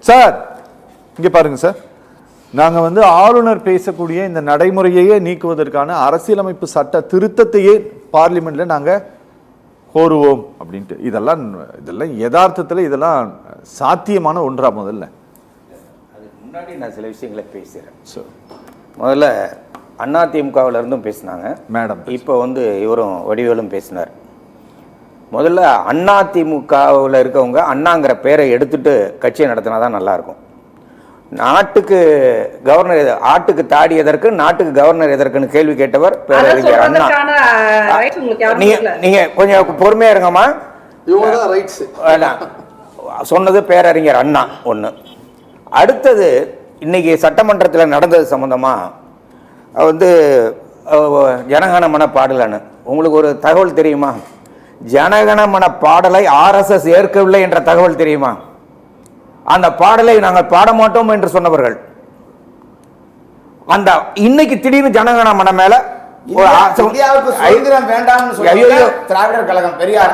Sir இங்கே பாருங்க sir, நாங்கள் வந்து ஆளுநர் பேசக்கூடிய இந்த நடைமுறையையே நீக்குவதற்கான அரசியலமைப்பு சட்ட திருத்தத்தையே பார்லிமெண்ட்ல நாங்கள் கோருவோம் அப்படின்ட்டு. இதெல்லாம் யதார்த்தத்தில் இதெல்லாம் சாத்தியமான ஒன்றா? முதல்ல அதுக்கு முன்னாடி நான் சில விஷயங்களை பேசுகிறேன். முதல்ல அதிமுகவில் இருந்தும் பேசினாங்க மேடம், இப்போ வந்து இவரும் வடிவேலும் பேசினார். முதல்ல அதிமுகவில் இருக்கவங்க அண்ணாங்கிற பேரை எடுத்துட்டு கட்சியை நடத்தினா தான் நல்லாயிருக்கும். நாட்டுக்கு கவர்னர், ஆட்டுக்கு தாடி எதற்கு, நாட்டுக்கு கவர்னர் எதற்குன்னு கேள்வி கேட்டவர் பேரறிஞர் அண்ணா. நீங்க கொஞ்சம் பொறுமையா இருங்கம்மா. சொன்னது பேரறிஞர் அண்ணா ஒன்று. அடுத்தது இன்னைக்கு சட்டமன்றத்தில் நடந்தது சம்பந்தமா வந்து ஜனகணமன பாடலன்னு உங்களுக்கு ஒரு தகவல் தெரியுமா? ஜனகணமன பாடலை RSS ஏற்கவில்லை என்ற தகவல் தெரியுமா? அந்த பாடலை நாங்கள் பாட மாட்டோம் என்று சொன்னவர்கள் அந்த இன்னைக்கு திடீர்னு ஜனகணமன மேல திராவிடர் கழகம் பெரியார்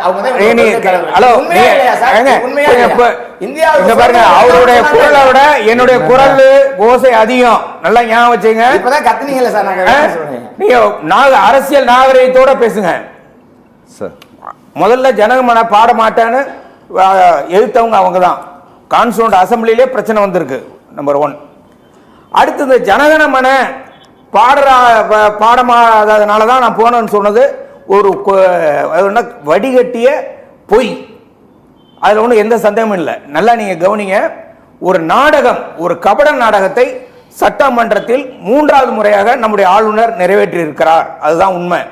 அவருடைய குரலை விட என்னுடைய குரல் ஓசை அதிகம். நல்லா ஞாபகம் வச்சுங்க. இப்பதான் கத்துனீங்கல்ல சார், நீங்க அரசியல் நாகரிகத்தோட பேசுங்க. முதல்ல ஜனகமன பாட மாட்டேன்னு எதிர்த்தவங்க அவங்க தான். கான்ஸ்டியூண்ட் அசம்பிளிலே பிரச்சனை வந்திருக்கு, நம்பர் 1. அடுத்து இந்த ஜனகணமன பாடமாததுனால தான் நான் போனேன்னு சொன்னது ஒரு வடிகட்டிய பொய். அதில் ஒன்றும் எந்த சந்தேகமும் இல்லை. நல்லா நீங்கள் கவனிங்க. ஒரு நாடகம், ஒரு கபட நாடகத்தை சட்டமன்றத்தில் 3வது முறையாக நம்முடைய ஆளுநர் நிறைவேற்றி இருக்கிறார். அதுதான் உண்மை.